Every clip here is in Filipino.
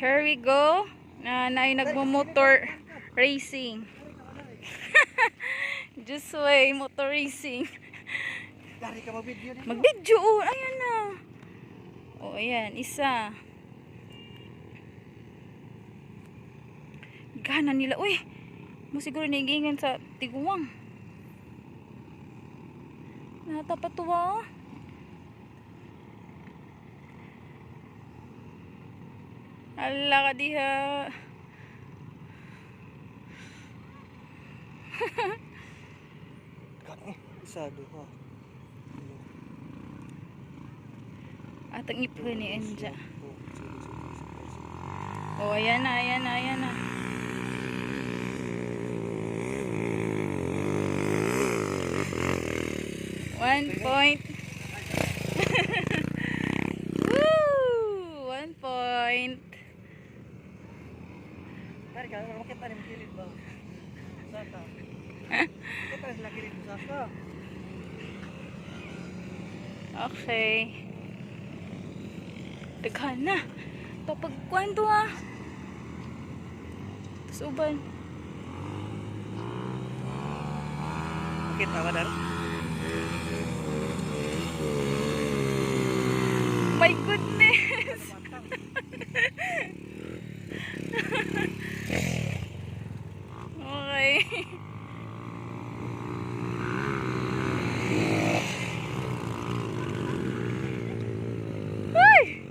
Here we go. Na nagmo-motor racing. Just way motor racing. Dari ka mag-video dito. Mag-video. Oh, ayan na. Oh, ayan. Isa. Gana nila. Uy. Mo siguro nigingan sa tiguang. Natapatuwa. Ala ka diha. Kani, isa, duha. Atang ipon ni Enja. Oh, ayan na, ayan na, ayan na. One point. Woo! 1 point. Dari ka, makita ni magilid ba? Saka. Makita ni sila gilid mo saka. Okay. Daghan na. Ito pagkwento ah. Suban. Makita ba dar? My goodness. Okay. Ay!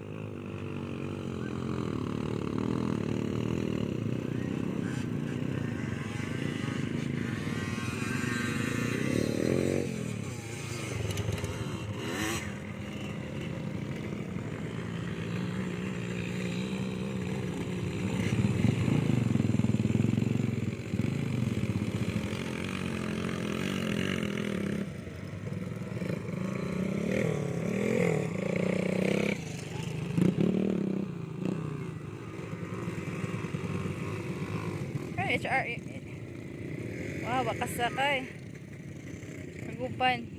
HR. Wow, bakas sakay. Nagupan.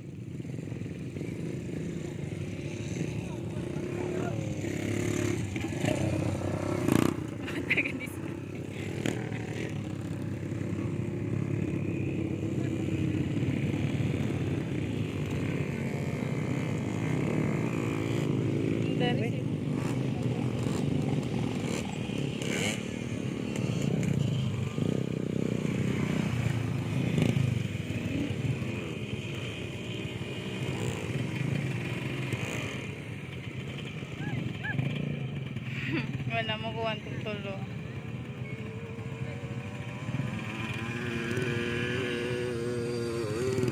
Dari wala mo kuwan tulo.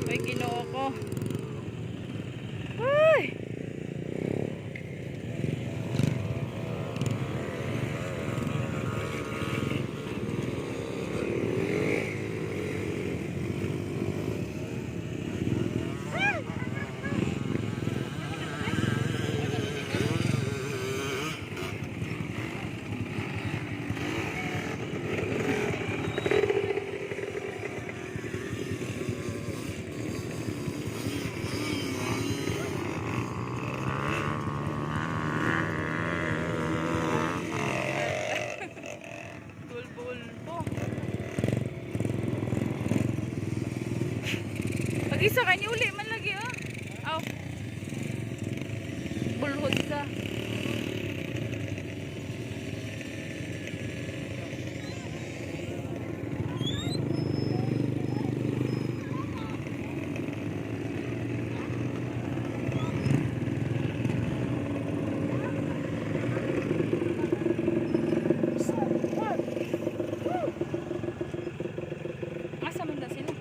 Ay, ginoo ko. Ay! Isa kanya uli man lagi oh. Aw. Bulhod ka. Asa man daw sila?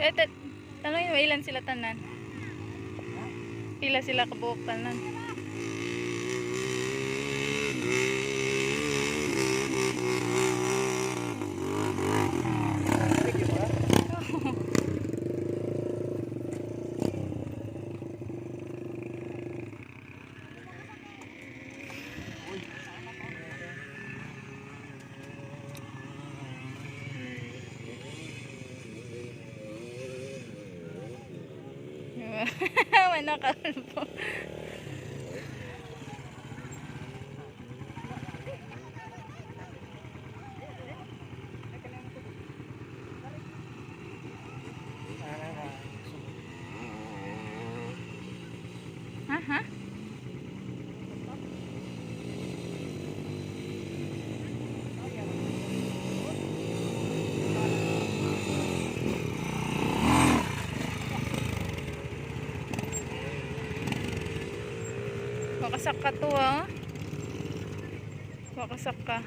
Betet, tanongin mo ilan sila tanan? Pila sila kabuok tanan? Sige ba? Mana kalbo. Ha? Wakasak ka to ah. Wakasak ka.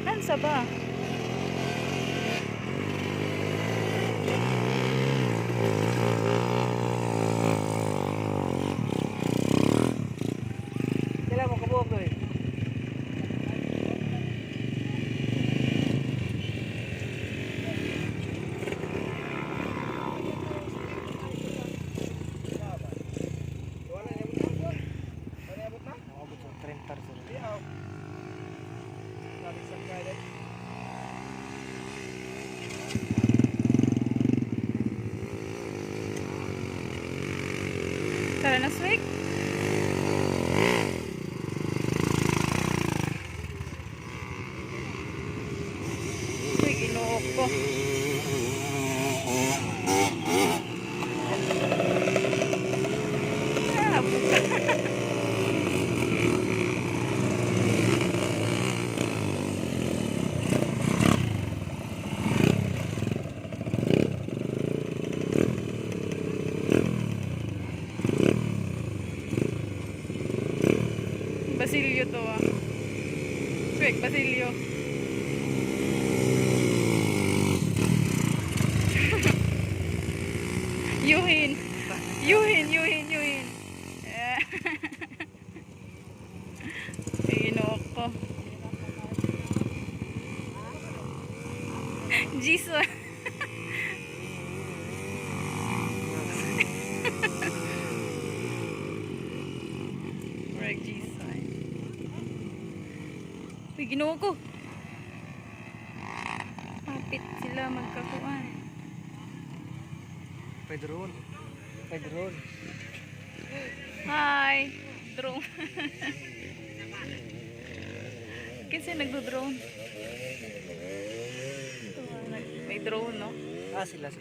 Kansa ba? Kailan mo kabuok to eh? Tara na, Swig. Swig, inuok ko. Ah, buka. Basilio to ah. Swig, Basilio. Yuhin. Yuhin. Inuok ko. Jesus. Correct, Jesus. Uy, ginoo ko. Kapit sila magkakuan. Pedron. Hi, drone. Kinsa nagdo-drone? May drone, no? Ah, sila.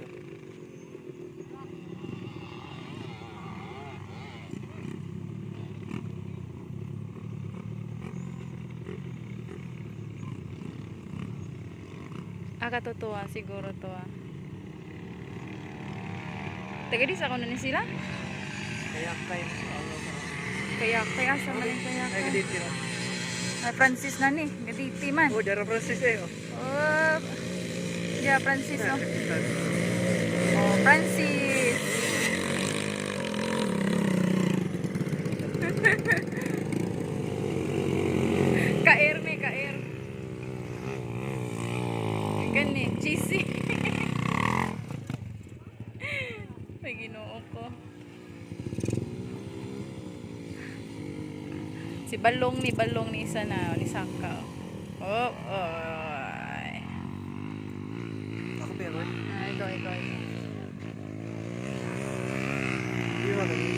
Totoo siguro to ah. Taga di sa kuno ni sila? Kaya sa maling kaya. Ay, gaditi na. Ay, Francis na ni, gaditi man. Oh, Dara Francis eh. Oh. Yeah, Francis oh. Oh, Francis. Kair. Gani, cheesy. May ginoo ko. Si balong ni isa na, ni Saka. Oh, ay. Ako pero eh. Ikaw. Iwan na.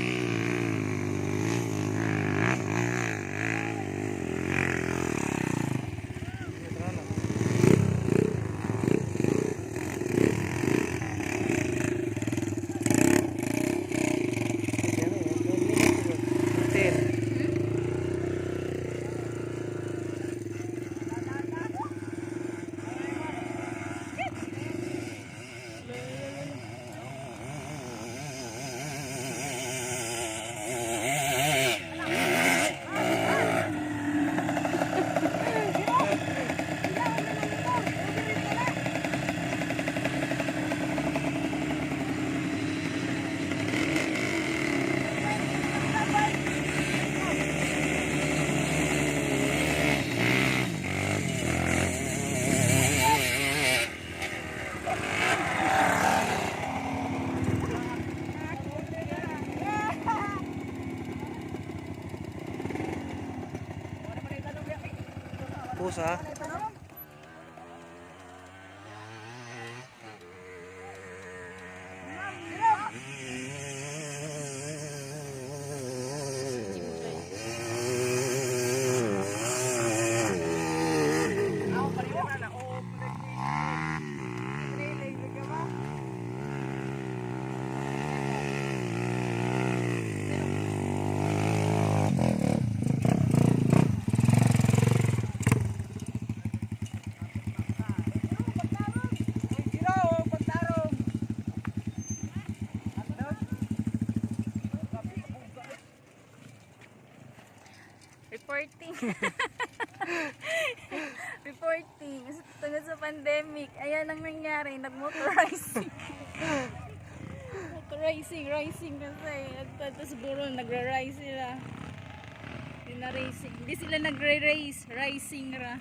ha. Reporting. Reporting. Tungkol sa pandemic. Ayan ang nangyari. Nag-motorizing. Rising kasi. At siguro nagra-rise sila. Hindi na racing. Hindi sila nagre-race. Rising ra.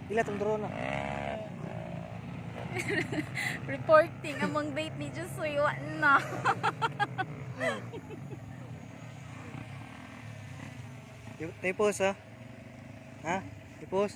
Ila itong drone na. Reporting among date ni Josoy. Wa na. Tapos ha? Ha? Tapos?